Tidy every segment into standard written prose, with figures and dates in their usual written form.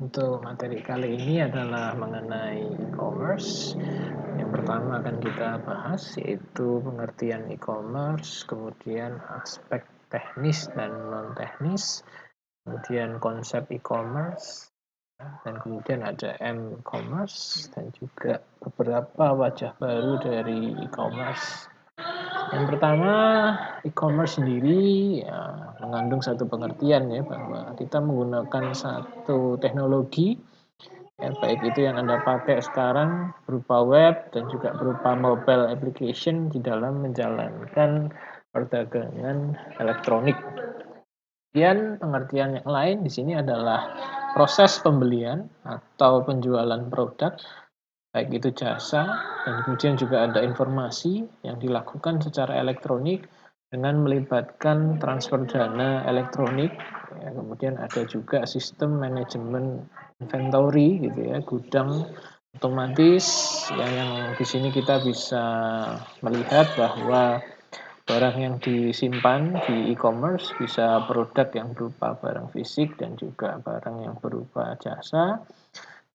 Untuk materi kali ini adalah mengenai e-commerce. Yang pertama akan kita bahas yaitu pengertian e-commerce, kemudian aspek teknis dan non-teknis, kemudian konsep e-commerce, dan kemudian ada m-commerce dan juga beberapa wajah baru dari e-commerce. Yang pertama, e-commerce sendiri ya, mengandung satu pengertian ya bahwa kita menggunakan satu teknologi ya, baik itu yang Anda pakai sekarang berupa web dan juga berupa mobile application di dalam menjalankan perdagangan elektronik. Kemudian pengertian yang lain di sini adalah proses pembelian atau penjualan produk baik itu jasa, dan kemudian juga ada informasi yang dilakukan secara elektronik dengan melibatkan transfer dana elektronik. Ya, kemudian ada juga sistem manajemen inventory gitu ya, gudang otomatis ya, yang di sini kita bisa melihat bahwa barang yang disimpan di e-commerce bisa produk yang berupa barang fisik dan juga barang yang berupa jasa.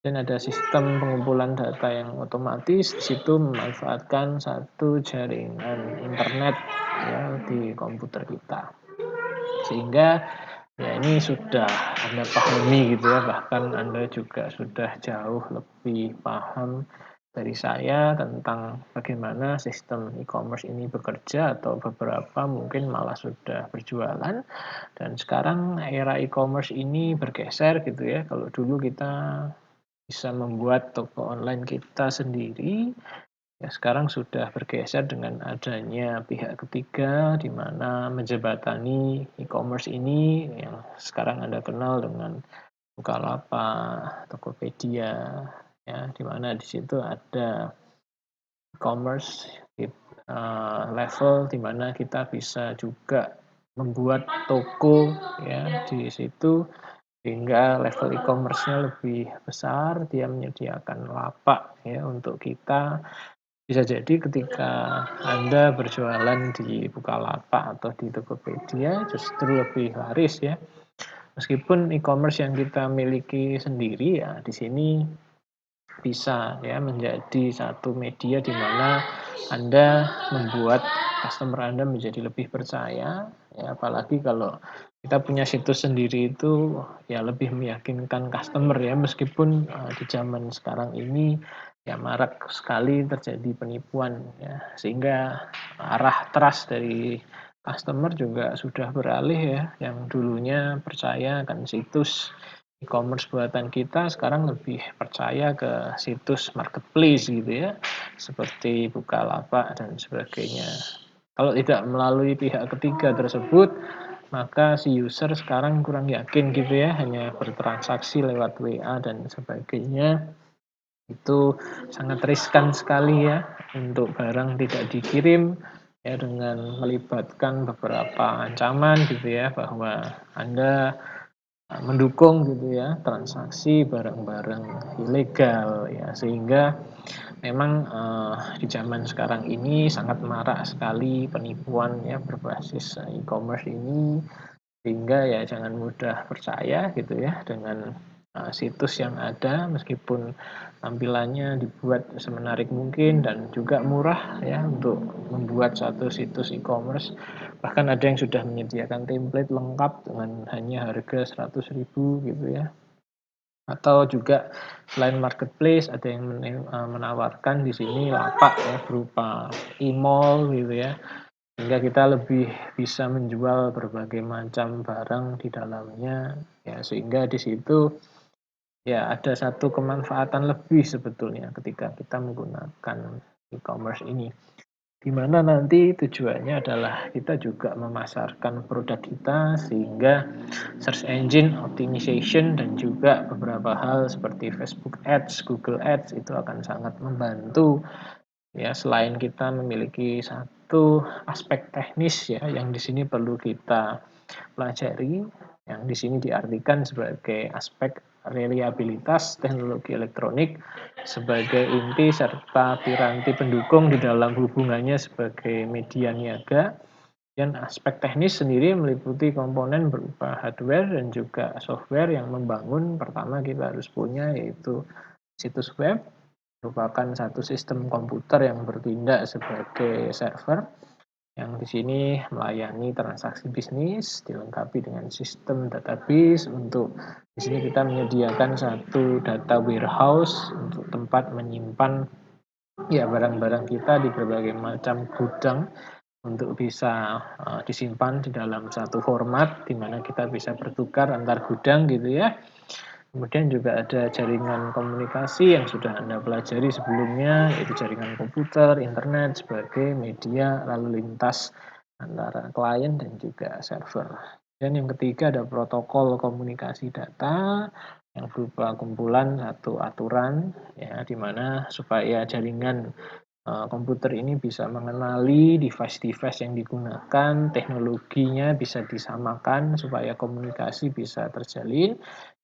Dan ada sistem pengumpulan data yang otomatis, di situ memanfaatkan satu jaringan internet ya di komputer kita. Sehingga ya ini sudah Anda pahami gitu ya, bahkan Anda juga sudah jauh lebih paham dari saya tentang bagaimana sistem e-commerce ini bekerja, atau beberapa mungkin malah sudah berjualan. Dan sekarang era e-commerce ini bergeser gitu ya. Kalau dulu kita bisa membuat toko online kita sendiri, ya sekarang sudah bergeser dengan adanya pihak ketiga di mana menjebatani e-commerce ini yang sekarang Anda kenal dengan Bukalapak, Tokopedia, ya di mana di situ ada e-commerce level di mana kita bisa juga membuat toko ya di situ, sehingga level e-commerce-nya lebih besar. Dia menyediakan lapak ya untuk kita. Bisa jadi ketika Anda berjualan di Bukalapak atau di Tokopedia justru lebih laris ya. Meskipun e-commerce yang kita miliki sendiri ya di sini bisa ya menjadi satu media di mana Anda membuat customer Anda menjadi lebih percaya ya, apalagi kalau kita punya situs sendiri itu ya lebih meyakinkan customer ya, meskipun di zaman sekarang ini ya marak sekali terjadi penipuan ya, sehingga arah trust dari customer juga sudah beralih ya, yang dulunya percaya akan situs e-commerce buatan kita sekarang lebih percaya ke situs marketplace gitu ya, seperti Bukalapak dan sebagainya. Kalau tidak melalui pihak ketiga tersebut, maka si user sekarang kurang yakin gitu ya, hanya bertransaksi lewat WA dan sebagainya. Itu sangat riskan sekali ya untuk barang tidak dikirim ya, dengan melibatkan beberapa ancaman gitu ya, bahwa Anda mendukung gitu ya transaksi barang-barang ilegal ya, sehingga memang di zaman sekarang ini sangat marak sekali penipuan ya berbasis e-commerce ini, sehingga ya jangan mudah percaya gitu ya dengan situs yang ada, meskipun tampilannya dibuat semenarik mungkin dan juga murah ya untuk membuat satu situs e-commerce. Bahkan ada yang sudah menyediakan template lengkap dengan hanya harga 100.000 gitu ya. Atau juga selain marketplace ada yang menawarkan di sini lapak ya berupa e-mall gitu ya. Sehingga kita lebih bisa menjual berbagai macam barang di dalamnya ya, sehingga di situ ya ada satu kemanfaatan lebih sebetulnya ketika kita menggunakan e-commerce ini. Di mana nanti tujuannya adalah kita juga memasarkan produk kita, sehingga search engine optimization dan juga beberapa hal seperti Facebook Ads, Google Ads itu akan sangat membantu ya. Selain kita memiliki satu aspek teknis ya yang di sini perlu kita pelajari, yang di sini diartikan sebagai aspek reliabilitas teknologi elektronik sebagai inti serta piranti pendukung di dalam hubungannya sebagai media niaga. Dan aspek teknis sendiri meliputi komponen berupa hardware dan juga software yang membangun. Pertama kita harus punya yaitu situs web, merupakan satu sistem komputer yang bertindak sebagai server yang di sini melayani transaksi bisnis, dilengkapi dengan sistem database. Untuk di sini kita menyediakan satu data warehouse untuk tempat menyimpan ya barang-barang kita di berbagai macam gudang untuk bisa disimpan di dalam satu format di mana kita bisa bertukar antar gudang gitu ya. Kemudian juga ada jaringan komunikasi yang sudah Anda pelajari sebelumnya, yaitu jaringan komputer, internet sebagai media lalu lintas antara klien dan juga server. Dan yang ketiga ada protokol komunikasi data yang berupa kumpulan satu aturan ya di mana supaya jaringan komputer ini bisa mengenali device-device yang digunakan, teknologinya bisa disamakan supaya komunikasi bisa terjalin,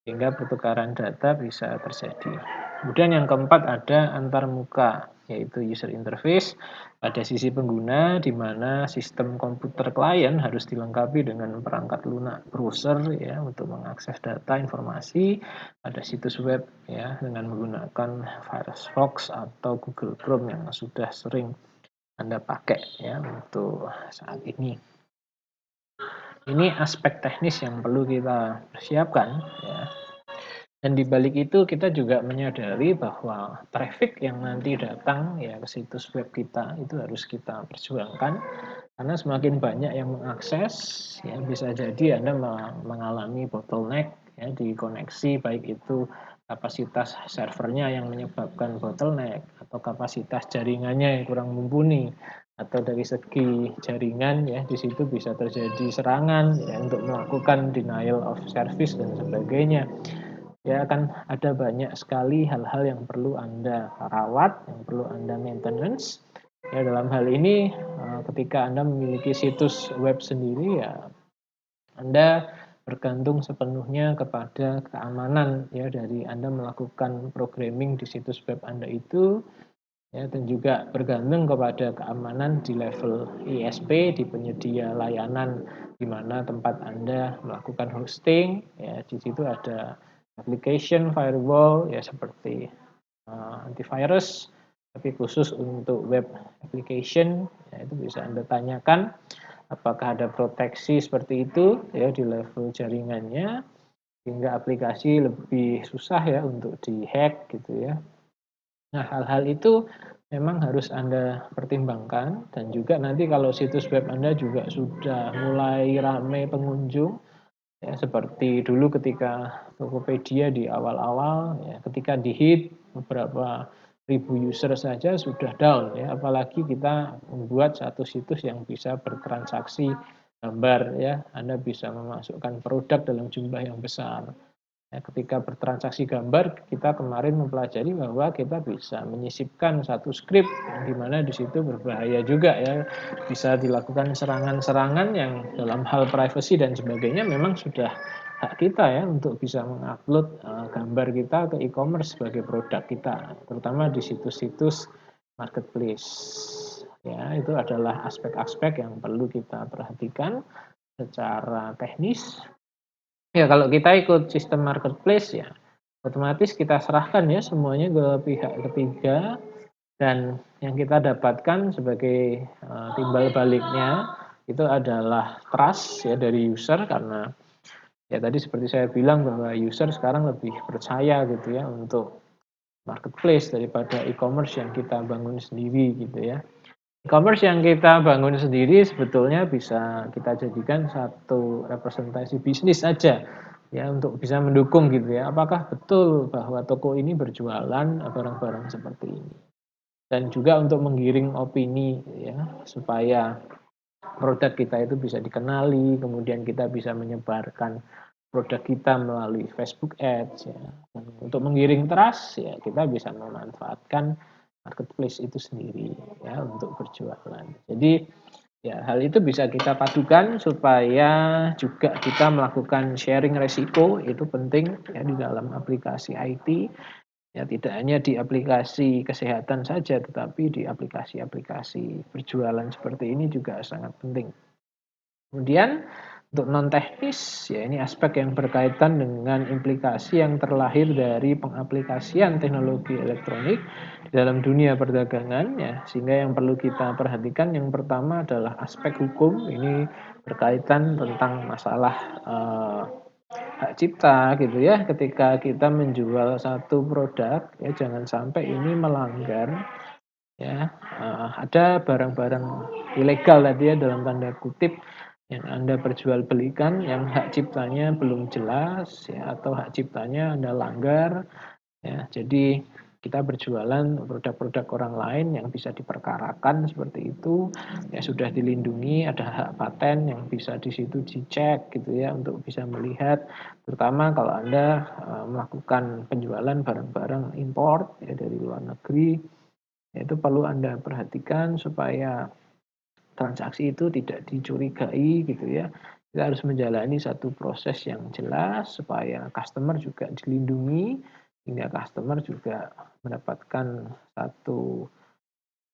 sehingga pertukaran data bisa terjadi. Kemudian yang keempat ada antarmuka, yaitu user interface pada sisi pengguna, di mana sistem komputer klien harus dilengkapi dengan perangkat lunak browser ya untuk mengakses data informasi pada situs web ya dengan menggunakan Firefox atau Google Chrome yang sudah sering Anda pakai ya untuk saat ini. Ini aspek teknis yang perlu kita persiapkan ya. Dan di balik itu kita juga menyadari bahwa traffic yang nanti datang ya ke situs web kita itu harus kita perjuangkan karena semakin banyak yang mengakses ya bisa jadi Anda mengalami bottleneck ya di koneksi, baik itu kapasitas servernya yang menyebabkan bottleneck atau kapasitas jaringannya yang kurang mumpuni, atau dari segi jaringan ya di situ bisa terjadi serangan ya untuk melakukan denial of service dan sebagainya. Ya akan ada banyak sekali hal-hal yang perlu Anda rawat, yang perlu Anda maintenance. Ya dalam hal ini ketika Anda memiliki situs web sendiri ya Anda bergantung sepenuhnya kepada keamanan ya dari Anda melakukan programming di situs web Anda itu ya dan juga bergantung kepada keamanan di level ISP, di penyedia layanan di mana tempat Anda melakukan hosting ya di situ ada application firewall ya seperti antivirus, tapi khusus untuk web application ya itu bisa Anda tanyakan apakah ada proteksi seperti itu ya di level jaringannya sehingga aplikasi lebih susah ya untuk dihack gitu ya. Nah, hal-hal itu memang harus Anda pertimbangkan dan juga nanti kalau situs web Anda juga sudah mulai ramai pengunjung ya seperti dulu ketika Tokopedia di awal-awal ya ketika di-hit beberapa ribu user saja sudah down ya apalagi kita membuat satu situs yang bisa bertransaksi gambar ya Anda bisa memasukkan produk dalam jumlah yang besar. Ya, ketika bertransaksi gambar, kita kemarin mempelajari bahwa kita bisa menyisipkan satu skrip yang dimana di situ berbahaya juga ya, bisa dilakukan serangan-serangan yang dalam hal privacy dan sebagainya memang sudah hak kita ya untuk bisa mengupload gambar kita ke e-commerce sebagai produk kita, terutama di situs-situs marketplace. Ya, itu adalah aspek-aspek yang perlu kita perhatikan secara teknis. Ya, kalau kita ikut sistem marketplace ya, otomatis kita serahkan ya semuanya ke pihak ketiga dan yang kita dapatkan sebagai timbal baliknya itu adalah trust ya dari user karena ya tadi seperti saya bilang bahwa user sekarang lebih percaya gitu ya untuk marketplace daripada e-commerce yang kita bangun sendiri gitu ya. E-commerce yang kita bangun sendiri sebetulnya bisa kita jadikan satu representasi bisnis saja ya untuk bisa mendukung gitu ya. Apakah betul bahwa toko ini berjualan barang-barang seperti ini? Dan juga untuk menggiring opini ya supaya produk kita itu bisa dikenali, kemudian kita bisa menyebarkan produk kita melalui Facebook Ads ya. Dan untuk menggiring trust ya kita bisa memanfaatkan marketplace itu sendiri ya untuk berjualan. Jadi ya hal itu bisa kita padukan supaya juga kita melakukan sharing resiko, itu penting ya di dalam aplikasi IT. Ya tidak hanya di aplikasi kesehatan saja tetapi di aplikasi-aplikasi berjualan seperti ini juga sangat penting. Kemudian untuk non teknis, ya ini aspek yang berkaitan dengan implikasi yang terlahir dari pengaplikasian teknologi elektronik di dalam dunia perdagangan, ya. Sehingga yang perlu kita perhatikan yang pertama adalah aspek hukum. Ini berkaitan tentang masalah hak cipta gitu ya. Ketika kita menjual satu produk, ya jangan sampai ini melanggar, ya, ada barang-barang ilegal tadi ya dalam tanda kutip yang Anda perjualbelikan yang hak ciptanya belum jelas, ya, atau hak ciptanya Anda langgar, ya. Jadi kita berjualan produk-produk orang lain yang bisa diperkarakan seperti itu, ya sudah dilindungi, ada hak paten yang bisa di situ dicek gitu ya untuk bisa melihat, terutama kalau Anda melakukan penjualan barang-barang import ya dari luar negeri. Itu perlu Anda perhatikan supaya transaksi itu tidak dicurigai gitu ya. Kita harus menjalani satu proses yang jelas supaya customer juga dilindungi, hingga customer juga mendapatkan satu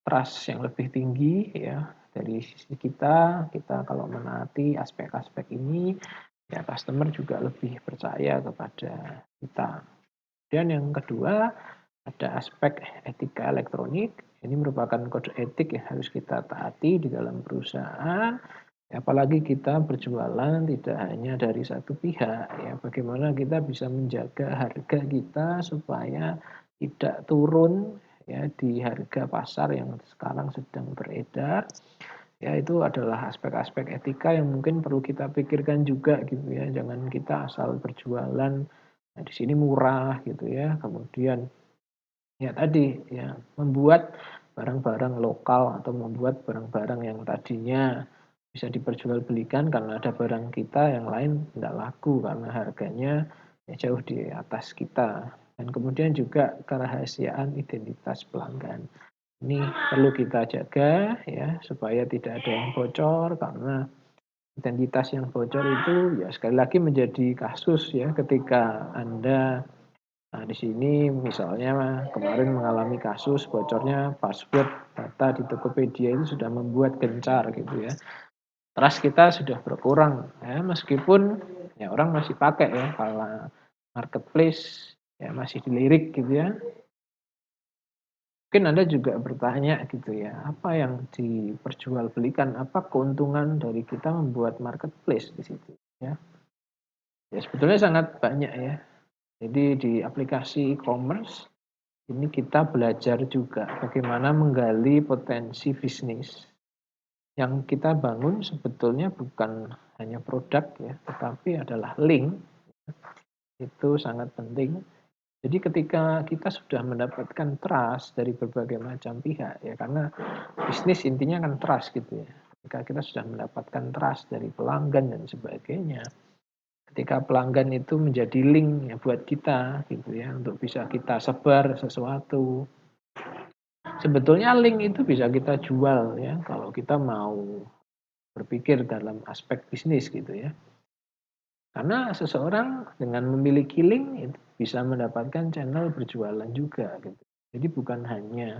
trust yang lebih tinggi ya dari sisi kita. Kita kalau menaati aspek-aspek ini, ya customer juga lebih percaya kepada kita. Dan yang kedua, ada aspek etika elektronik. Ini merupakan kode etik yang harus kita taati di dalam perusahaan. Apalagi kita berjualan tidak hanya dari satu pihak, ya. Bagaimana kita bisa menjaga harga kita supaya tidak turun ya di harga pasar yang sekarang sedang beredar. Ya itu adalah aspek-aspek etika yang mungkin perlu kita pikirkan juga gitu ya. Jangan kita asal berjualan, nah di sini murah gitu ya. Kemudian ya tadi, ya membuat barang-barang lokal atau membuat barang-barang yang tadinya bisa diperjualbelikan karena ada barang kita yang lain tidak laku karena harganya ya jauh di atas kita. Dan kemudian juga kerahasiaan identitas pelanggan. Ini perlu kita jaga ya supaya tidak ada yang bocor, karena identitas yang bocor itu ya sekali lagi menjadi kasus ya ketika Anda. Nah, di sini misalnya kemarin mengalami kasus bocornya password data di Tokopedia itu sudah membuat gencar gitu ya. Trust kita sudah berkurang ya, meskipun ya orang masih pakai ya kalau marketplace ya masih dilirik gitu ya. Mungkin Anda juga bertanya gitu ya, apa yang diperjualbelikan, apa keuntungan dari kita membuat marketplace di situ ya. Ya sebetulnya sangat banyak ya. Jadi di aplikasi e-commerce ini kita belajar juga bagaimana menggali potensi bisnis. Yang kita bangun sebetulnya bukan hanya produk ya, tetapi adalah link. Itu sangat penting. Jadi ketika kita sudah mendapatkan trust dari berbagai macam pihak ya, karena bisnis intinya kan trust gitu ya. Ketika kita sudah mendapatkan trust dari pelanggan dan sebagainya, ketika pelanggan itu menjadi link ya buat kita gitu ya untuk bisa kita sebar sesuatu. Sebetulnya link itu bisa kita jual ya kalau kita mau berpikir dalam aspek bisnis gitu ya. Karena seseorang dengan memiliki link itu bisa mendapatkan channel berjualan juga gitu. Jadi bukan hanya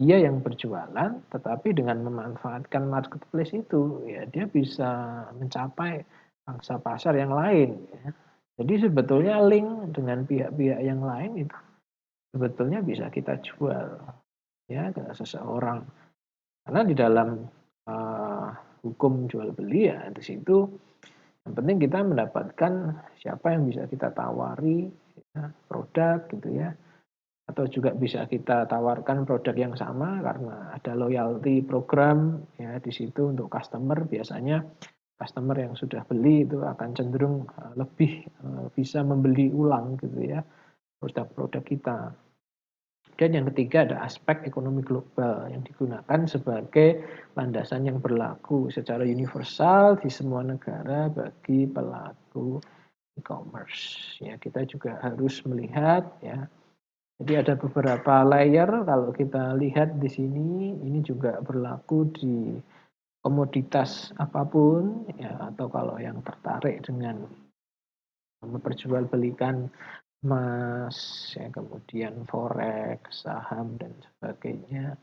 dia yang berjualan, tetapi dengan memanfaatkan marketplace itu ya dia bisa mencapai pangsa pasar yang lain ya. Jadi sebetulnya link dengan pihak-pihak yang lain itu sebetulnya bisa kita jual ya ke seseorang. Karena di dalam hukum jual beli ya di situ yang penting kita mendapatkan siapa yang bisa kita tawari ya, produk gitu ya. Atau juga bisa kita tawarkan produk yang sama karena ada loyalty program ya di situ untuk customer. Biasanya customer yang sudah beli itu akan cenderung lebih bisa membeli ulang gitu ya produk-produk kita. Dan yang ketiga ada aspek ekonomi global yang digunakan sebagai landasan yang berlaku secara universal di semua negara bagi pelaku e-commerce. Ya, kita juga harus melihat ya. Jadi ada beberapa layer kalau kita lihat di sini, ini juga berlaku di komoditas apapun ya, atau kalau yang tertarik dengan memperjualbelikan emas, ya, kemudian forex, saham dan sebagainya.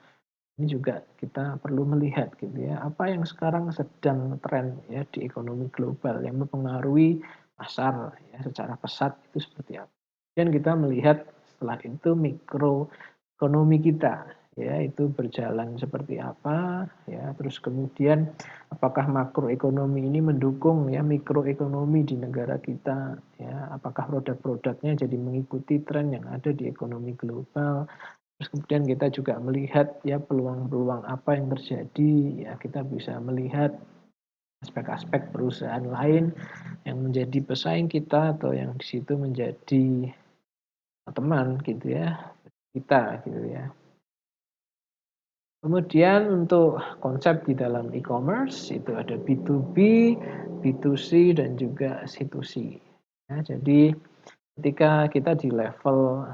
Ini juga kita perlu melihat gitu ya, apa yang sekarang sedang tren ya di ekonomi global yang mempengaruhi pasar ya secara pesat itu seperti apa. Dan kita melihat setelah itu mikroekonomi kita ya itu berjalan seperti apa ya, terus kemudian apakah makroekonomi ini mendukung ya mikroekonomi di negara kita ya, apakah produk-produknya jadi mengikuti tren yang ada di ekonomi global. Terus kemudian kita juga melihat ya peluang-peluang apa yang terjadi, ya kita bisa melihat aspek-aspek perusahaan lain yang menjadi pesaing kita atau yang di situ menjadi teman gitu ya, kita gitu ya. Kemudian untuk konsep di dalam e-commerce itu ada B2B, B2C dan juga C2C. Ya, jadi ketika kita di level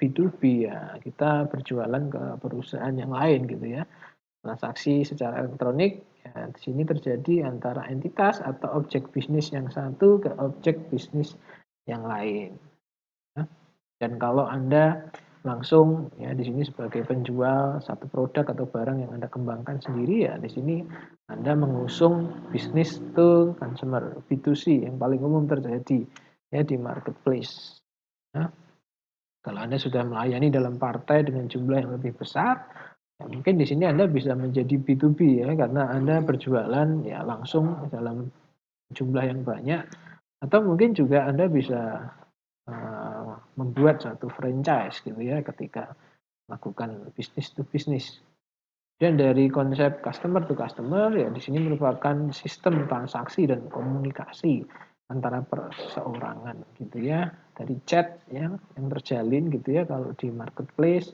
B2B ya kita berjualan ke perusahaan yang lain gitu ya. Transaksi secara elektronik ya, di sini terjadi antara entitas atau objek bisnis yang satu ke objek bisnis yang lain. Ya. Dan kalau Anda langsung ya di sini sebagai penjual satu produk atau barang yang Anda kembangkan sendiri ya di sini Anda mengusung bisnis to consumer B2C yang paling umum terjadi ya di marketplace. Ya. Kalau Anda sudah melayani dalam partai dengan jumlah yang lebih besar, ya mungkin di sini Anda bisa menjadi B2B ya karena Anda berjualan ya langsung dalam jumlah yang banyak atau mungkin juga Anda bisa membuat satu franchise gitu ya ketika melakukan bisnis to bisnis. Dan dari konsep customer to customer ya di sini merupakan sistem transaksi dan komunikasi antara perseorangan gitu ya, dari chat yang terjalin gitu ya kalau di marketplace.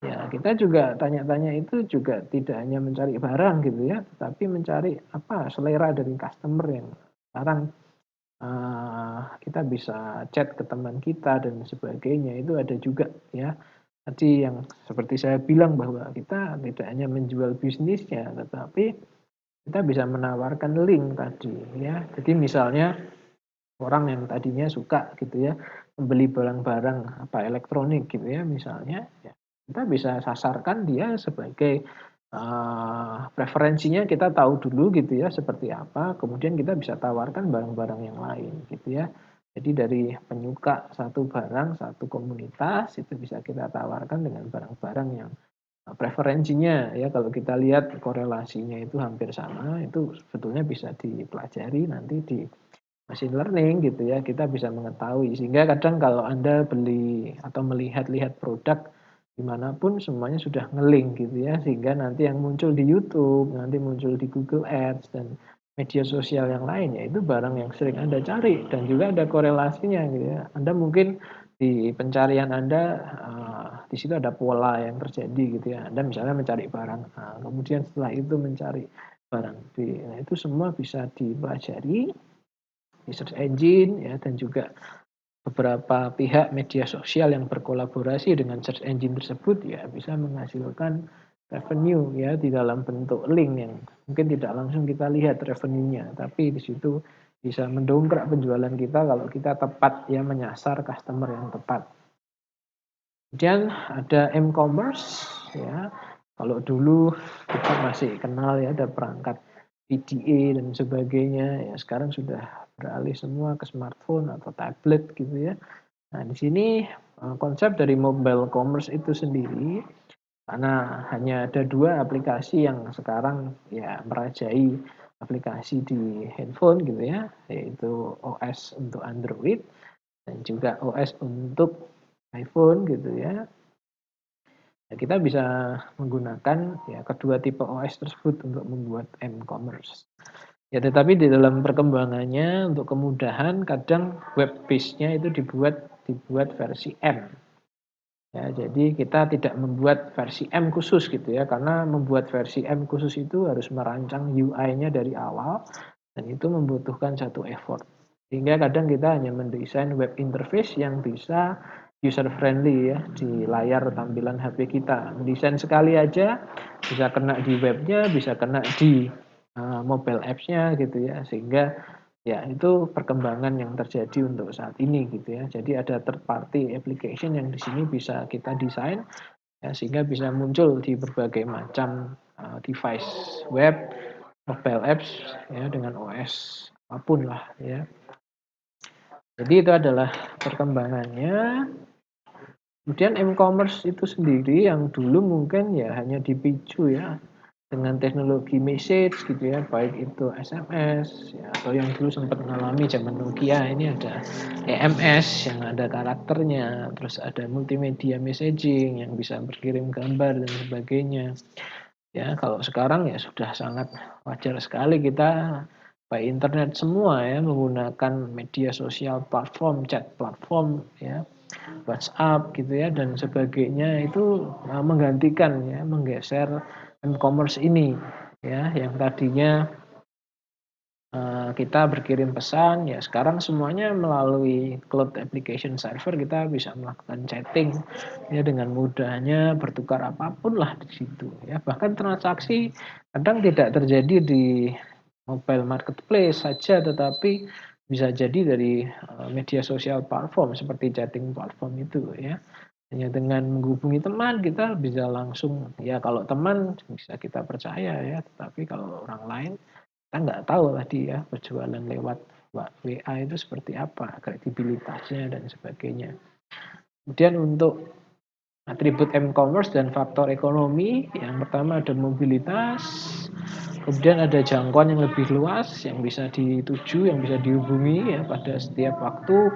Ya, kita juga tanya-tanya itu juga tidak hanya mencari barang gitu ya, tetapi mencari apa selera dari customer yang sekarang kita bisa chat ke teman kita dan sebagainya itu ada juga ya. Tadi yang seperti saya bilang bahwa kita tidak hanya menjual bisnisnya, tetapi kita bisa menawarkan link tadi ya. Jadi misalnya orang yang tadinya suka gitu ya membeli barang-barang apa elektronik gitu ya misalnya, ya kita bisa sasarkan dia sebagai preferensinya kita tahu dulu gitu ya seperti apa, kemudian kita bisa tawarkan barang-barang yang lain gitu ya. Jadi dari penyuka satu barang, satu komunitas itu bisa kita tawarkan dengan barang-barang yang preferensinya ya kalau kita lihat korelasinya itu hampir sama, itu sebetulnya bisa dipelajari nanti di machine learning gitu ya, kita bisa mengetahui. Sehingga kadang kalau Anda beli atau melihat-lihat produk dimanapun semuanya sudah nge-link gitu ya, sehingga nanti yang muncul di YouTube, nanti muncul di Google Ads dan media sosial yang lain ya itu barang yang sering Anda cari dan juga ada korelasinya gitu ya. Anda mungkin di pencarian Anda di situ ada pola yang terjadi gitu ya. Anda misalnya mencari barang A, kemudian setelah itu mencari barang B. Nah, itu semua bisa dipelajari research engine ya dan juga beberapa pihak media sosial yang berkolaborasi dengan search engine tersebut ya bisa menghasilkan revenue ya di dalam bentuk link yang mungkin tidak langsung kita lihat revenue-nya, tapi di situ bisa mendongkrak penjualan kita kalau kita tepat ya menyasar customer yang tepat. Kemudian ada m-commerce ya. Kalau dulu kita masih kenal ya ada perangkat PDA dan sebagainya ya sekarang sudah beralih semua ke smartphone atau tablet gitu ya. Nah, di sini konsep dari mobile commerce itu sendiri karena hanya ada dua aplikasi yang sekarang ya merajai aplikasi di handphone gitu ya, yaitu OS untuk Android dan juga OS untuk iPhone gitu ya. Ya, kita bisa menggunakan ya kedua tipe OS tersebut untuk membuat m-commerce. Ya, tetapi di dalam perkembangannya untuk kemudahan kadang web base-nya itu dibuat versi M. Ya, jadi kita tidak membuat versi M khusus gitu ya, karena membuat versi M khusus itu harus merancang UI-nya dari awal dan itu membutuhkan satu effort. Sehingga kadang kita hanya mendesain web interface yang bisa user friendly ya di layar tampilan HP kita. Mendesain sekali aja bisa kena di webnya, bisa kena di mobile apps-nya gitu ya, sehingga ya itu perkembangan yang terjadi untuk saat ini gitu ya. Jadi ada third party application yang di sini bisa kita desain ya, sehingga bisa muncul di berbagai macam device web, mobile apps, ya, dengan OS apapun lah, ya. Jadi itu adalah perkembangannya. Kemudian e-commerce itu sendiri yang dulu mungkin ya hanya dipicu ya dengan teknologi message gitu ya, baik itu SMS ya, atau yang dulu sempat mengalami zaman Nokia ini ada EMS yang ada karakternya, terus ada multimedia messaging yang bisa berkirim gambar dan sebagainya. Ya, kalau sekarang ya sudah sangat wajar sekali kita by internet semua ya, menggunakan media sosial platform, chat platform ya, WhatsApp gitu ya dan sebagainya itu menggantikan ya, menggeser e-commerce ini ya, yang tadinya kita berkirim pesan ya sekarang semuanya melalui cloud application server kita bisa melakukan chatting ya dengan mudahnya, bertukar apapun lah di situ ya. Bahkan transaksi kadang tidak terjadi di mobile marketplace saja tetapi bisa jadi dari media sosial platform seperti chatting platform itu ya. Hanya dengan menghubungi teman kita bisa langsung ya, kalau teman bisa kita percaya ya, tetapi kalau orang lain kita nggak tahu lah dia berjualan lewat WA itu seperti apa, kredibilitasnya dan sebagainya. Kemudian untuk atribut e-commerce dan faktor ekonomi, yang pertama ada mobilitas, kemudian ada jangkauan yang lebih luas, yang bisa dituju, yang bisa dihubungi ya pada setiap waktu,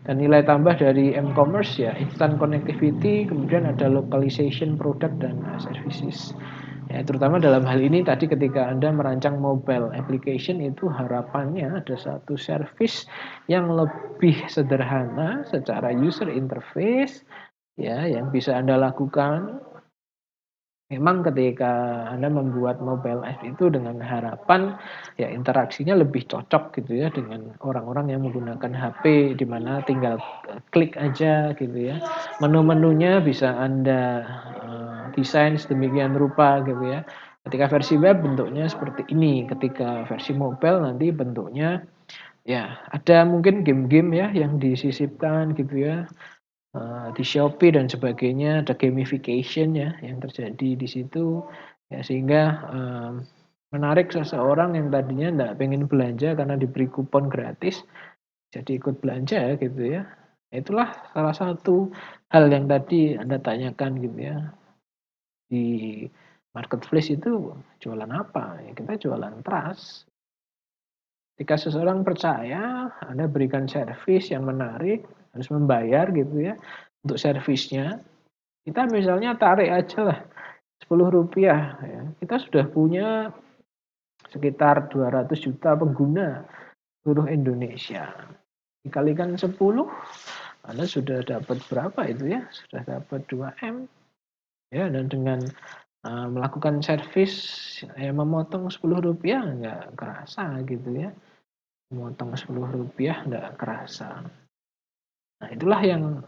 dan nilai tambah dari e-commerce ya instant connectivity, kemudian ada localization product dan services. Ya, terutama dalam hal ini tadi ketika Anda merancang mobile application itu harapannya ada satu service yang lebih sederhana secara user interface ya yang bisa Anda lakukan. Memang ketika Anda membuat mobile app itu dengan harapan ya interaksinya lebih cocok gitu ya dengan orang-orang yang menggunakan HP di mana tinggal klik aja gitu ya. Menu-menunya bisa Anda desain sedemikian rupa gitu ya. Ketika versi web bentuknya seperti ini, ketika versi mobile nanti bentuknya ya ada mungkin game-game ya yang disisipkan gitu ya. Di Shopee dan sebagainya ada gamification ya yang terjadi di situ ya sehingga menarik seseorang yang tadinya enggak pengen belanja karena diberi kupon gratis jadi ikut belanja gitu ya. Itulah salah satu hal yang tadi Anda tanyakan gitu ya. Di marketplace itu jualan apa? Ya kita jualan trust. Ketika seseorang percaya, Anda berikan servis yang menarik, harus membayar gitu ya untuk servisnya. Kita misalnya tarik aja lah Rp10 ya. Kita sudah punya sekitar 200 juta pengguna seluruh Indonesia. Dikalikan 10, Anda sudah dapat berapa itu ya? Sudah dapat 2M. Ya, dan dengan melakukan servis memotong Rp10 nggak kerasa gitu ya. Memotong Rp10 nggak kerasa. Nah, itulah yang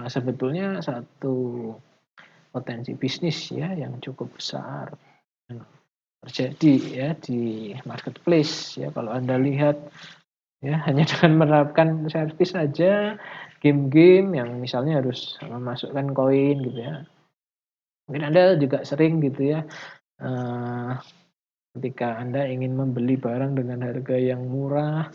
sebetulnya satu potensi bisnis ya yang cukup besar terjadi ya di marketplace ya. Kalau Anda lihat ya hanya dengan menerapkan servis saja game-game yang misalnya harus memasukkan koin gitu ya. Mungkin Anda juga sering gitu ya ketika Anda ingin membeli barang dengan harga yang murah,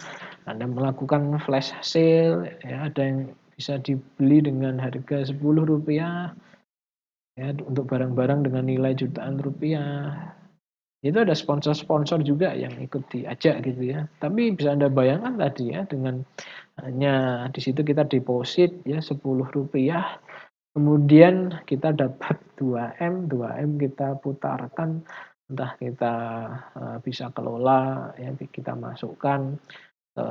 Anda melakukan flash sale ya, ada yang bisa dibeli dengan harga Rp10 ya untuk barang-barang dengan nilai jutaan rupiah. Itu ada sponsor-sponsor juga yang ikut diajak gitu ya. Tapi bisa Anda bayangkan tadi ya dengan hanya di situ kita deposit ya Rp10, kemudian kita dapat 2M, 2M kita putarkan, entah kita bisa kelola ya, kita masukkan ke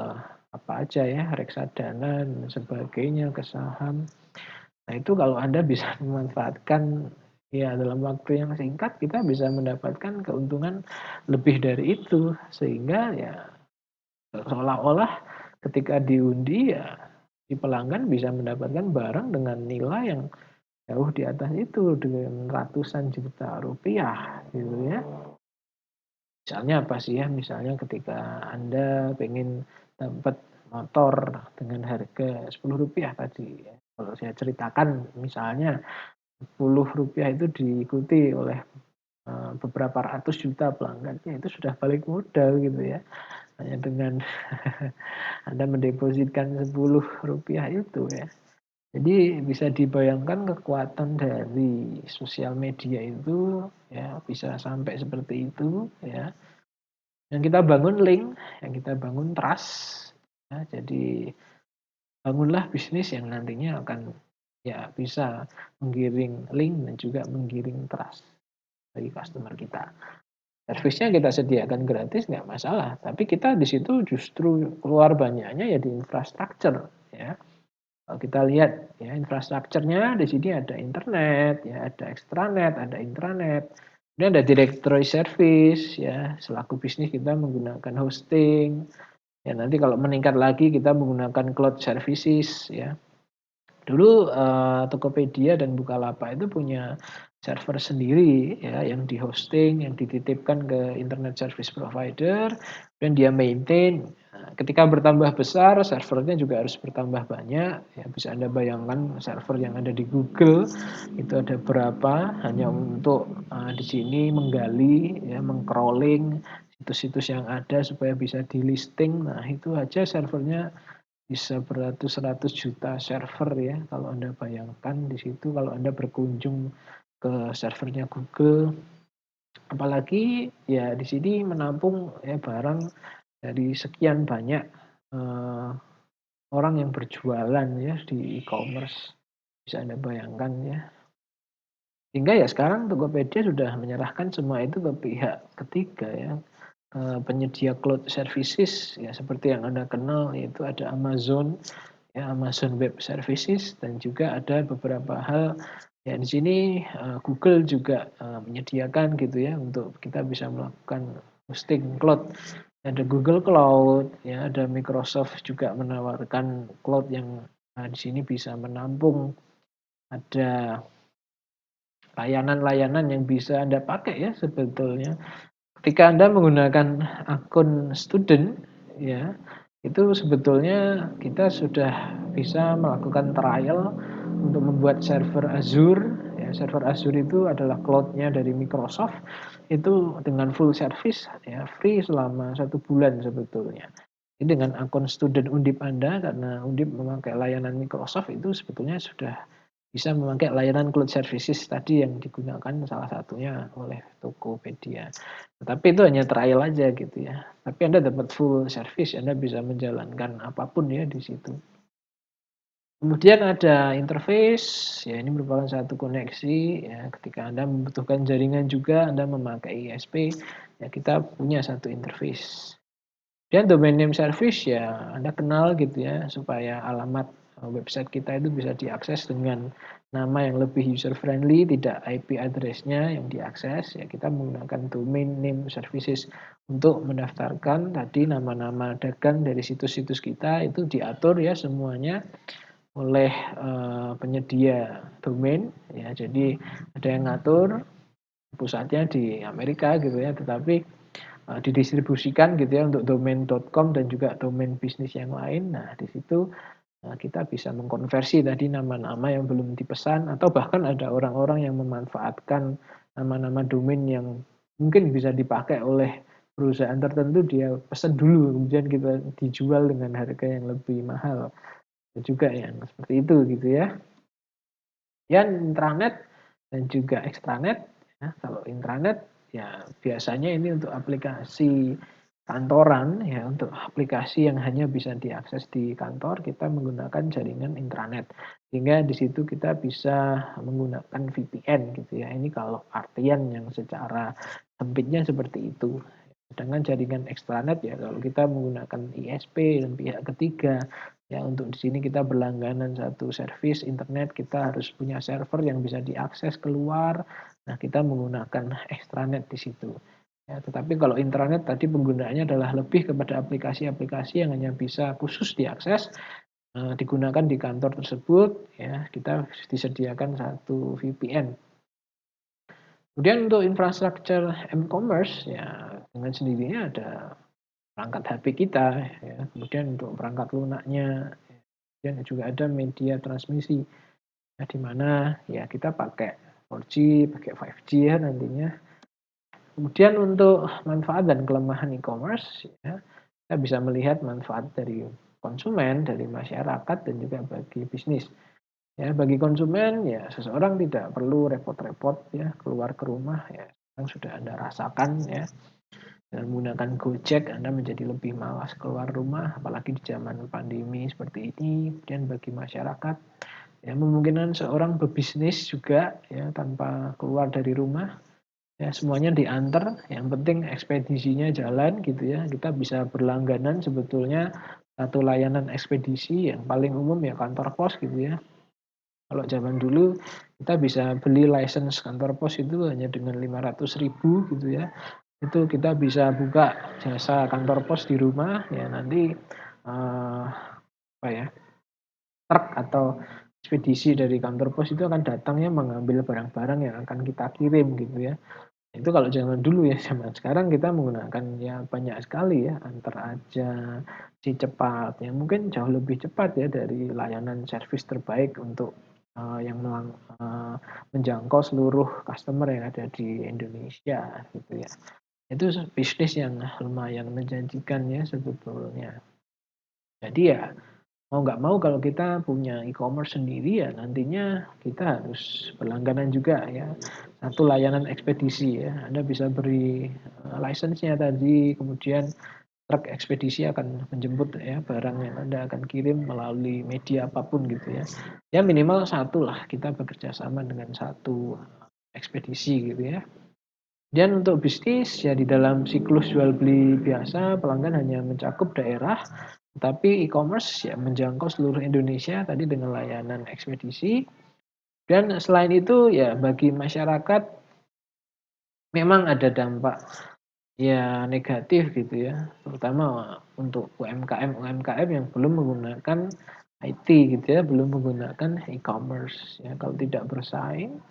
apa aja ya, reksadana dan sebagainya, ke saham. Nah, itu kalau Anda bisa memanfaatkan ya dalam waktu yang singkat kita bisa mendapatkan keuntungan lebih dari itu. Sehingga ya seolah-olah ketika diundi ya si pelanggan bisa mendapatkan barang dengan nilai yang jauh di atas itu dengan ratusan juta rupiah gitu ya. Misalnya apa sih ya? Misalnya ketika Anda pengen dapat motor dengan harga Rp10 tadi ya. Kalau saya ceritakan misalnya Rp10 itu diikuti oleh beberapa ratus juta pelanggannya, itu sudah balik modal gitu ya. Hanya dengan Anda mendepositkan Rp10 itu ya. Jadi bisa dibayangkan kekuatan dari sosial media itu ya bisa sampai seperti itu ya. Yang kita bangun link, yang kita bangun trust ya. Jadi bangunlah bisnis yang nantinya akan ya bisa menggiring link dan juga menggiring trust bagi customer kita. Servisnya kita sediakan gratis nggak masalah, tapi kita di situ justru keluar banyaknya ya di infrastruktur ya. Kalau kita lihat ya infrastrukturnya di sini ada internet, ya ada extranet, ada intranet, kemudian ada directory service ya. Selaku bisnis kita menggunakan hosting. Ya nanti kalau meningkat lagi kita menggunakan cloud services ya. Dulu Tokopedia dan Bukalapak itu punya server sendiri ya yang di-hosting, yang dititipkan ke internet service provider dan dia maintain. Nah, ketika bertambah besar, servernya juga harus bertambah banyak. Ya, bisa Anda bayangkan server yang ada di Google itu ada berapa hanya untuk di sini menggali, ya, mengcrawling situs-situs yang ada supaya bisa di-listing. Nah, itu aja servernya bisa beratus-ratus juta server ya, kalau Anda bayangkan di situ kalau Anda berkunjung ke servernya Google. Apalagi ya di sini menampung ya barang dari sekian banyak orang yang berjualan ya di e-commerce. Bisa Anda bayangkan ya. Sehingga ya sekarang Tokopedia sudah menyerahkan semua itu ke pihak ketiga ya. Penyedia cloud services ya seperti yang Anda kenal yaitu ada Amazon ya, Amazon Web Services dan juga ada beberapa hal ya di sini Google juga menyediakan gitu ya untuk kita bisa melakukan hosting cloud. Ada Google Cloud ya, ada Microsoft juga menawarkan cloud yang di sini bisa menampung ada layanan-layanan yang bisa Anda pakai ya sebetulnya. Ketika Anda menggunakan akun student ya, itu sebetulnya kita sudah bisa melakukan trial untuk membuat server Azure ya. Server Azure itu adalah cloud-nya dari Microsoft, itu dengan full service ya, free selama 1 bulan sebetulnya. Jadi dengan akun student Undip Anda, karena Undip memakai layanan Microsoft, itu sebetulnya sudah bisa memakai layanan cloud services tadi yang digunakan salah satunya oleh Tokopedia. Tetapi itu hanya trial aja gitu ya. Tapi Anda dapat full service, Anda bisa menjalankan apapun ya di situ. Kemudian ada interface, ya ini merupakan satu koneksi ya. Ketika Anda membutuhkan jaringan juga, Anda memakai ISP, ya kita punya satu interface. Dan domain name service ya Anda kenal gitu ya, supaya alamat website kita itu bisa diakses dengan nama yang lebih user friendly, tidak IP address-nya yang diakses, ya kita menggunakan domain name services untuk mendaftarkan tadi nama-nama dagang dari situs-situs kita itu diatur ya semuanya oleh penyedia domain ya. Jadi ada yang ngatur, pusatnya di Amerika gitu ya, tetapi didistribusikan gitu ya untuk domain.com dan juga domain bisnis yang lain. Nah, di situ kita bisa mengkonversi tadi nama-nama yang belum dipesan atau bahkan ada orang-orang yang memanfaatkan nama-nama domain yang mungkin bisa dipakai oleh perusahaan tertentu, dia pesan dulu kemudian kita dijual dengan harga yang lebih mahal. Ada juga yang seperti itu gitu ya. Dan intranet dan juga extranet ya. Kalau intranet ya biasanya ini untuk aplikasi kantoran ya, untuk aplikasi yang hanya bisa diakses di kantor kita menggunakan jaringan intranet. Sehingga di situ kita bisa menggunakan VPN gitu ya. Ini kalau artian yang secara sempitnya seperti itu. Sedangkan jaringan extranet ya kalau kita menggunakan ISP dan pihak ketiga ya, untuk di sini kita berlangganan satu service internet, kita harus punya server yang bisa diakses keluar. Nah, kita menggunakan extranet di situ. Ya, tetapi kalau intranet tadi penggunaannya adalah lebih kepada aplikasi-aplikasi yang hanya bisa khusus diakses, digunakan di kantor tersebut, ya kita disediakan satu VPN. Kemudian untuk infrastruktur e-commerce, ya dengan sendirinya ada perangkat HP kita, ya. Kemudian untuk perangkat lunaknya, dan juga ada media transmisi. di mana ya kita pakai 4G, pakai 5G ya nantinya. Kemudian untuk manfaat dan kelemahan e-commerce ya, kita bisa melihat manfaat dari konsumen, dari masyarakat dan juga bagi bisnis. Ya, bagi konsumen ya seseorang tidak perlu repot-repot ya keluar ke rumah ya. Sekarang sudah Anda rasakan ya. Dengan menggunakan Gojek Anda menjadi lebih malas keluar rumah apalagi di zaman pandemi seperti ini. Kemudian bagi masyarakat ya memungkinkan seorang berbisnis juga ya tanpa keluar dari rumah. Ya, semuanya diantar, yang penting ekspedisinya jalan gitu ya. Kita bisa berlangganan sebetulnya satu layanan ekspedisi yang paling umum ya kantor pos gitu ya. Kalau zaman dulu kita bisa beli license kantor pos itu hanya dengan 500.000 gitu ya. Itu kita bisa buka jasa kantor pos di rumah ya nanti apa ya truk atau ekspedisi dari kantor pos itu akan datangnya mengambil barang-barang yang akan kita kirim gitu ya. Itu kalau zaman dulu ya, zaman sekarang kita menggunakan ya banyak sekali ya, Antar Aja, Si Cepat, yang mungkin jauh lebih cepat ya dari layanan servis terbaik untuk yang menjangkau seluruh customer yang ada di Indonesia gitu ya. Itu bisnis yang lumayan menjanjikan ya sebetulnya. Jadi ya mau nggak mau kalau kita punya e-commerce sendiri ya nantinya kita harus berlangganan juga ya. Satu layanan ekspedisi ya, Anda bisa beri license-nya tadi, kemudian truk ekspedisi akan menjemput ya barang yang Anda akan kirim melalui media apapun gitu ya. Ya minimal satu lah kita bekerja sama dengan satu ekspedisi gitu ya. Dan untuk bisnis ya di dalam siklus jual beli biasa pelanggan hanya mencakup daerah, tapi e-commerce ya menjangkau seluruh Indonesia tadi dengan layanan ekspedisi. Dan selain itu ya bagi masyarakat memang ada dampak ya negatif gitu ya, terutama untuk UMKM yang belum menggunakan IT gitu ya, belum menggunakan e-commerce ya. Kalau tidak bersaing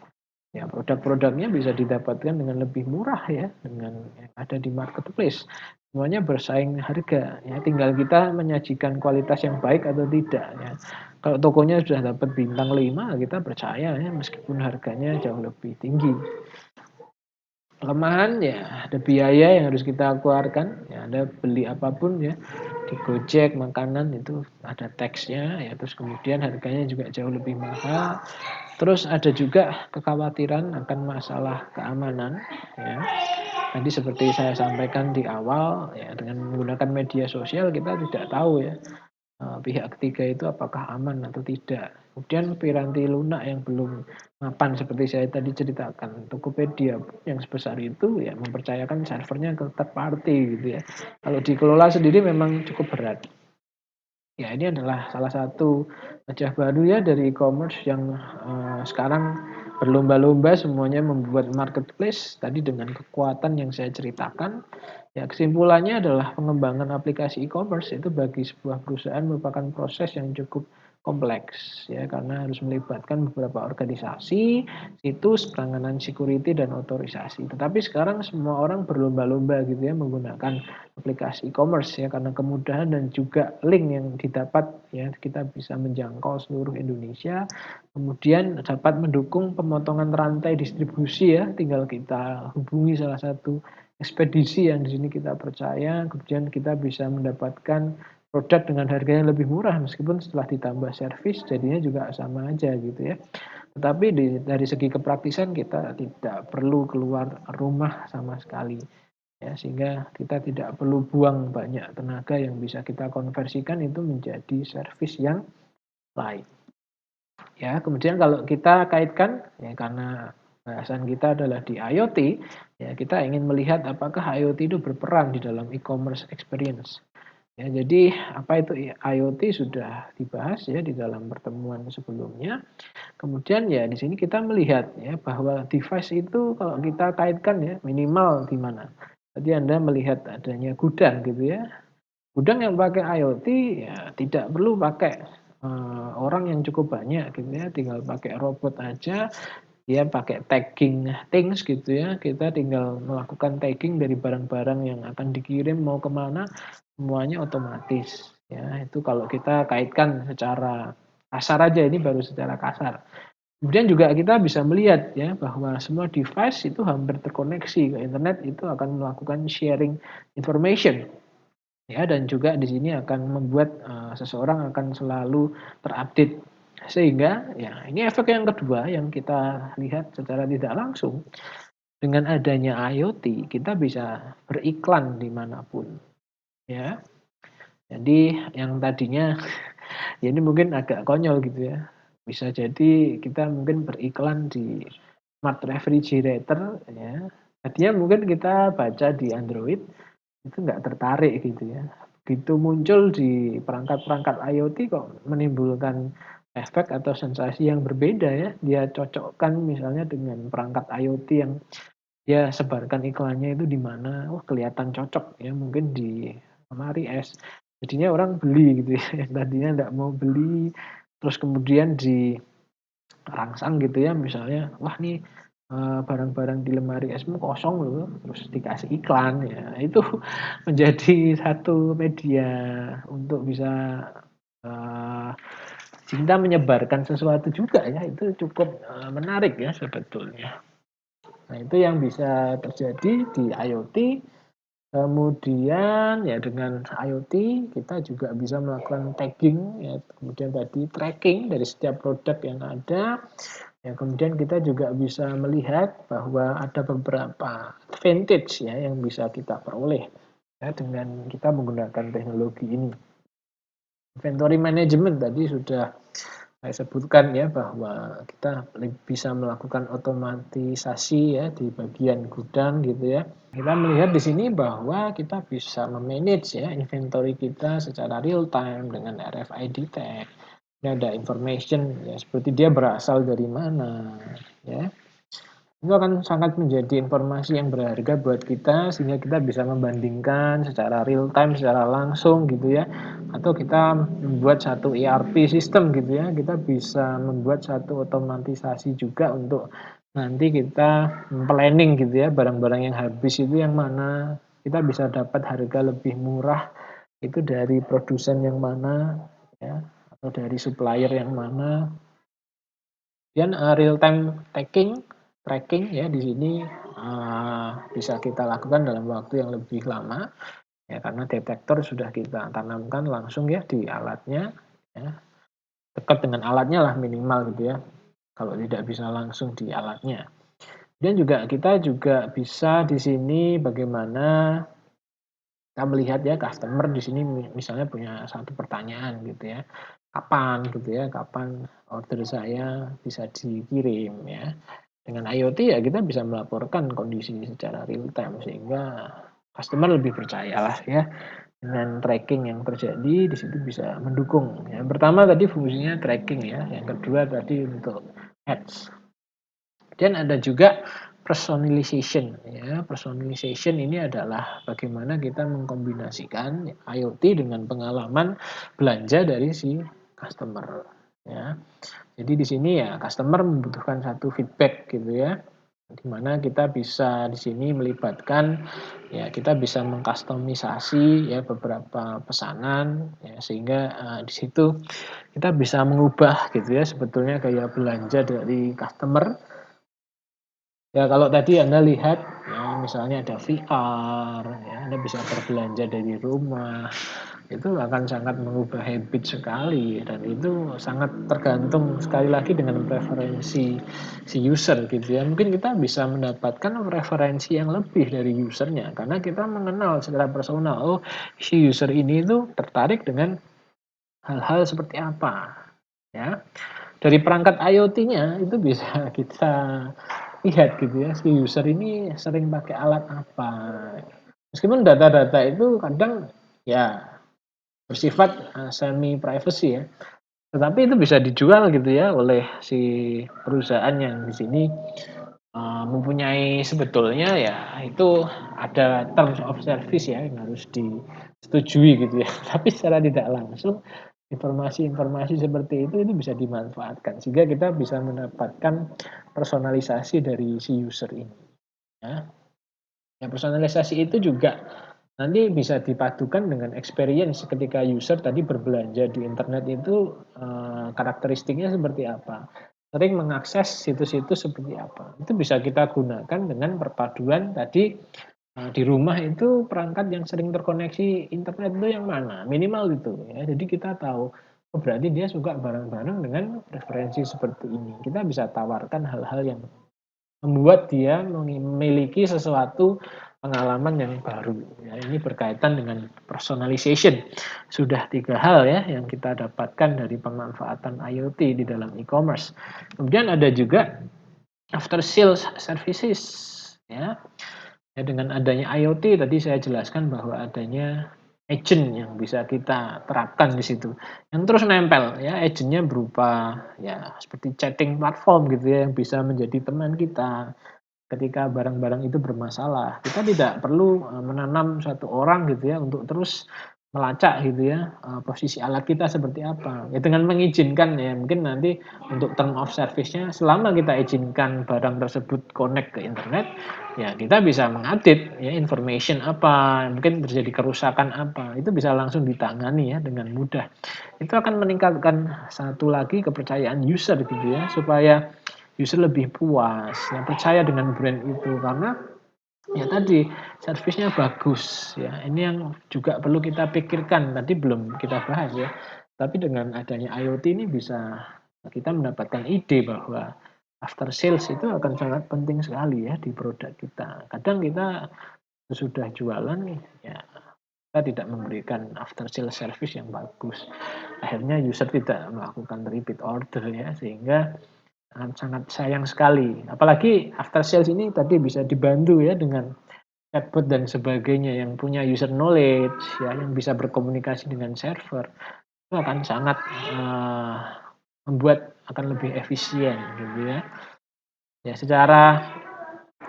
ya produk-produknya bisa didapatkan dengan lebih murah ya, dengan yang ada di marketplace. Semuanya bersaing harga ya, tinggal kita menyajikan kualitas yang baik atau tidak ya. Kalau tokonya sudah dapat bintang 5 kita percaya ya meskipun harganya jauh lebih tinggi. Kelemahan ya ada biaya yang harus kita keluarkan ya, Anda beli apapun ya di Gojek makanan itu ada tax-nya ya, terus kemudian harganya juga jauh lebih mahal. Terus ada juga kekhawatiran akan masalah keamanan ya. Tadi seperti saya sampaikan di awal ya dengan menggunakan media sosial kita tidak tahu ya pihak ketiga itu apakah aman atau tidak. Kemudian piranti lunak yang belum mapan seperti saya tadi ceritakan, Tokopedia yang sebesar itu ya mempercayakan servernya ke third party gitu ya. Kalau dikelola sendiri memang cukup berat. Ya ini adalah salah satu wajah baru ya dari e-commerce yang sekarang berlomba-lomba semuanya membuat marketplace tadi dengan kekuatan yang saya ceritakan. Ya kesimpulannya adalah pengembangan aplikasi e-commerce itu bagi sebuah perusahaan merupakan proses yang cukup kompleks ya karena harus melibatkan beberapa organisasi, situs, penanganan security dan otorisasi. Tetapi sekarang semua orang berlomba-lomba gitu ya menggunakan aplikasi e-commerce ya karena kemudahan dan juga link yang didapat ya kita bisa menjangkau seluruh Indonesia. Kemudian dapat mendukung pemotongan rantai distribusi ya, tinggal kita hubungi salah satu ekspedisi yang di sini kita percaya, kemudian kita bisa mendapatkan produk dengan harga yang lebih murah meskipun setelah ditambah servis jadinya juga sama aja gitu ya. Tetapi dari segi kepraktisan kita tidak perlu keluar rumah sama sekali ya sehingga kita tidak perlu buang banyak tenaga yang bisa kita konversikan itu menjadi servis yang lain. Ya, kemudian kalau kita kaitkan ya karena bahasan kita adalah di IoT, ya kita ingin melihat apakah IoT itu berperan di dalam e-commerce experience. Ya, jadi apa itu IoT sudah dibahas ya di dalam pertemuan sebelumnya. Kemudian ya di sini kita melihat ya bahwa device itu kalau kita kaitkan ya minimal di mana. Tadi Anda melihat adanya gudang gitu ya. Gudang yang pakai IoT ya tidak perlu pakai orang yang cukup banyak gitu ya, tinggal pakai robot aja, dia pakai tagging things gitu ya, kita tinggal melakukan tagging dari barang-barang yang akan dikirim mau kemana, semuanya otomatis ya. Itu kalau kita kaitkan secara kasar aja, ini baru secara kasar. Kemudian juga kita bisa melihat ya bahwa semua device itu hampir terkoneksi ke internet itu akan melakukan sharing information ya, dan juga di sini akan membuat seseorang akan selalu terupdate. Sehingga ya ini efek yang kedua yang kita lihat secara tidak langsung. Dengan adanya IoT kita bisa beriklan dimanapun ya. Jadi yang tadinya ya ini mungkin agak konyol gitu ya. Bisa jadi kita mungkin beriklan di smart refrigerator ya. Tadinya mungkin kita baca di Android itu nggak tertarik gitu ya. Begitu muncul di perangkat-perangkat IoT kok menimbulkan efek atau sensasi yang berbeda ya. Dia cocokkan misalnya dengan perangkat IoT yang dia sebarkan iklannya itu di mana, wah kelihatan cocok ya mungkin di lemari es. Jadinya orang beli gitu ya, yang tadinya nggak mau beli, terus kemudian dirangsang gitu ya misalnya, wah nih barang-barang di lemari esmu kosong loh, terus dikasih iklan ya, itu menjadi satu media untuk bisa eee, cinta menyebarkan sesuatu juga ya, itu cukup menarik ya sebetulnya. Nah, itu yang bisa terjadi di IoT. Kemudian ya dengan IoT kita juga bisa melakukan tagging ya, kemudian tadi tracking dari setiap produk yang ada. Ya, kemudian kita juga bisa melihat bahwa ada beberapa advantage ya yang bisa kita peroleh ya dengan kita menggunakan teknologi ini. Inventory management tadi sudah saya sebutkan ya bahwa kita bisa melakukan otomatisasi ya di bagian gudang gitu ya. Kita melihat di sini bahwa kita bisa memanage ya inventory kita secara real time dengan RFID tag. Ini ada information ya seperti dia berasal dari mana ya. Itu akan sangat menjadi informasi yang berharga buat kita sehingga kita bisa membandingkan secara real time, secara langsung gitu ya. Atau kita membuat satu ERP system gitu ya. Kita bisa membuat satu otomatisasi juga untuk nanti kita planning gitu ya, barang-barang yang habis itu yang mana, kita bisa dapat harga lebih murah itu dari produsen yang mana ya, atau dari supplier yang mana. Dan real time tracking ya di sini bisa kita lakukan dalam waktu yang lebih lama ya karena detektor sudah kita tanamkan langsung ya di alatnya ya, dekat dengan alatnya lah minimal gitu ya. Kalau tidak bisa langsung di alatnya. Dan juga kita juga bisa di sini bagaimana kita melihat ya customer di sini misalnya punya satu pertanyaan gitu ya. Kapan gitu ya, kapan order saya bisa dikirim ya. Dengan IoT ya kita bisa melaporkan kondisi secara real time sehingga customer lebih percayalah ya dengan tracking yang terjadi di situ bisa mendukung. Yang pertama tadi fungsinya tracking ya, yang kedua tadi untuk ads. Dan ada juga personalization ya. Personalization ini adalah bagaimana kita mengkombinasikan IoT dengan pengalaman belanja dari si customer ya. Jadi di sini ya customer membutuhkan satu feedback gitu ya. Di mana kita bisa di sini melibatkan ya kita bisa mengkustomisasi ya beberapa pesanan ya sehingga di situ kita bisa mengubah gitu ya sebetulnya gaya belanja dari customer. Ya kalau tadi Anda lihat ya misalnya ada VR ya Anda bisa berbelanja dari rumah, itu akan sangat mengubah habit sekali dan itu sangat tergantung sekali lagi dengan preferensi si user gitu ya. Mungkin kita bisa mendapatkan preferensi yang lebih dari usernya karena kita mengenal secara personal, oh si user ini itu tertarik dengan hal-hal seperti apa ya. Dari perangkat IoT-nya itu bisa kita lihat gitu ya, si user ini sering pakai alat apa. Meskipun data-data itu kadang ya bersifat semi privacy ya, tetapi itu bisa dijual gitu ya oleh si perusahaan yang di sini mempunyai sebetulnya ya itu ada terms of service ya yang harus disetujui gitu ya. Tapi secara tidak langsung informasi-informasi seperti itu bisa dimanfaatkan sehingga kita bisa mendapatkan personalisasi dari si user ini ya. Ya personalisasi itu juga nanti bisa dipadukan dengan experience ketika user tadi berbelanja di internet itu karakteristiknya seperti apa. sering mengakses situs-situs seperti apa. Itu bisa kita gunakan dengan perpaduan tadi, di rumah itu perangkat yang sering terkoneksi internet itu yang mana, minimal itu ya. Jadi kita tahu, oh berarti dia suka barang-barang dengan preferensi seperti ini. Kita bisa tawarkan hal-hal yang membuat dia memiliki sesuatu pengalaman yang baru. Ya, ini berkaitan dengan personalization. Sudah 3 hal ya yang kita dapatkan dari pemanfaatan IoT di dalam e-commerce. Kemudian ada juga after sales services ya. Ya, dengan adanya IoT tadi saya jelaskan bahwa adanya agent yang bisa kita terapkan di situ, yang terus nempel ya, agentnya berupa ya seperti chatting platform gitu ya, yang bisa menjadi teman kita ketika barang-barang itu bermasalah. Kita tidak perlu, menanam satu orang gitu ya untuk terus melacak gitu ya, posisi alat kita seperti apa. Ya dengan mengizinkan ya, mungkin nanti untuk term of service-nya selama kita izinkan barang tersebut connect ke internet, ya kita bisa mengupdate ya information apa, mungkin terjadi kerusakan apa, itu bisa langsung ditangani ya dengan mudah. Itu akan meningkatkan satu lagi kepercayaan user gitu ya, supaya user lebih puas, ya percaya dengan brand itu karena ya tadi servisnya bagus ya. Ini yang juga perlu kita pikirkan, tadi belum kita bahas ya. Tapi dengan adanya IoT ini bisa kita mendapatkan ide bahwa after sales itu akan sangat penting sekali ya di produk kita. Kadang kita sudah jualan ya kita tidak memberikan after sales service yang bagus. Akhirnya user tidak melakukan repeat order ya, sehingga sangat sayang sekali. Apalagi after sales ini tadi bisa dibantu ya dengan chatbot dan sebagainya yang punya user knowledge ya, yang bisa berkomunikasi dengan server. Itu akan sangat membuat akan lebih efisien gitu ya. Ya secara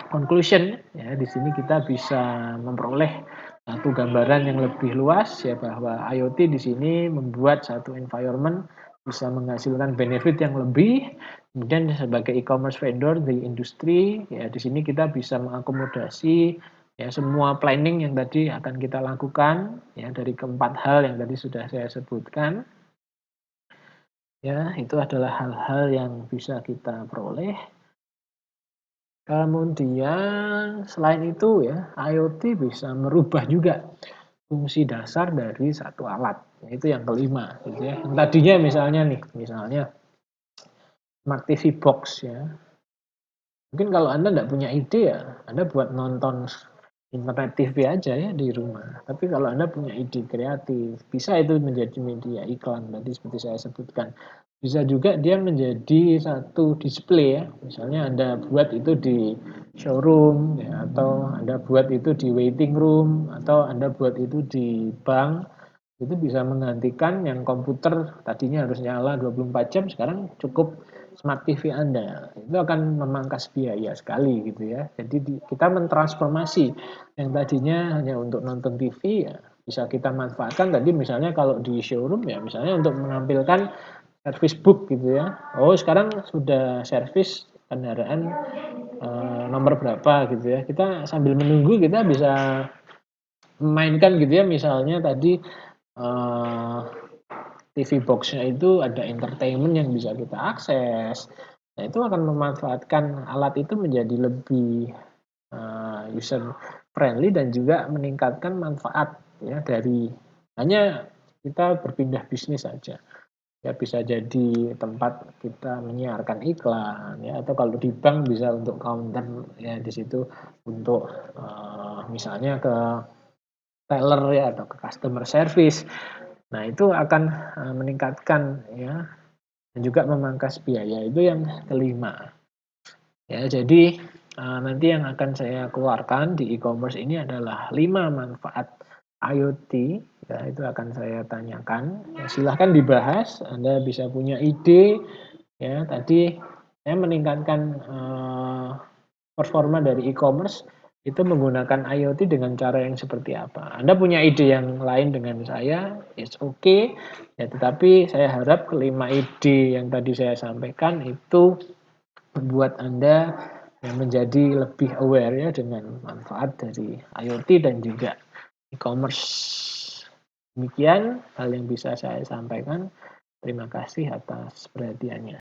conclusion ya di sini kita bisa memperoleh satu gambaran yang lebih luas ya bahwa IoT di sini membuat satu environment bisa menghasilkan benefit yang lebih. Kemudian sebagai e-commerce vendor di industri ya di sini kita bisa mengakomodasi ya semua planning yang tadi akan kita lakukan ya dari keempat hal yang tadi sudah saya sebutkan. Ya, itu adalah hal-hal yang bisa kita peroleh. Kemudian selain itu ya, IoT bisa merubah juga fungsi dasar dari satu alat. Itu yang kelima gitu ya. Yang tadinya misalnya Smart TV Box ya. Mungkin kalau Anda nggak punya ide ya, Anda buat nonton internet TV aja ya di rumah. Tapi kalau Anda punya ide kreatif, bisa itu menjadi media iklan tadi seperti saya sebutkan. Bisa juga dia menjadi satu display ya. Misalnya Anda buat itu di showroom ya, atau Anda buat itu di waiting room, atau Anda buat itu di bank. Itu bisa menggantikan yang komputer tadinya harus nyala 24 jam, sekarang cukup smart TV Anda. Itu akan memangkas biaya sekali gitu ya. Jadi kita mentransformasi yang tadinya hanya untuk nonton TV ya bisa kita manfaatkan tadi misalnya kalau di showroom ya misalnya untuk menampilkan service book gitu ya. Oh, sekarang sudah servis kendaraan nomor berapa gitu ya. Kita sambil menunggu kita bisa memainkan gitu ya misalnya tadi TV box-nya itu ada entertainment yang bisa kita akses. Nah, itu akan memanfaatkan alat itu menjadi lebih user friendly dan juga meningkatkan manfaat ya dari hanya kita berpindah bisnis saja. Ya bisa jadi tempat kita menyiarkan iklan ya atau kalau di bank bisa untuk counter ya di situ untuk misalnya ke teller ya atau ke customer service. Nah, itu akan meningkatkan ya dan juga memangkas biaya. Itu yang kelima. Ya, jadi nanti yang akan saya keluarkan di e-commerce ini adalah 5 manfaat IoT ya itu akan saya tanyakan. Ya, silahkan dibahas, Anda bisa punya ide ya tadi saya meningkatkan performa dari e-commerce itu menggunakan IoT dengan cara yang seperti apa. Anda punya ide yang lain dengan saya, it's okay. Ya, tetapi saya harap kelima ide yang tadi saya sampaikan itu membuat Anda menjadi lebih aware ya dengan manfaat dari IoT dan juga e-commerce. Demikian hal yang bisa saya sampaikan. Terima kasih atas perhatiannya.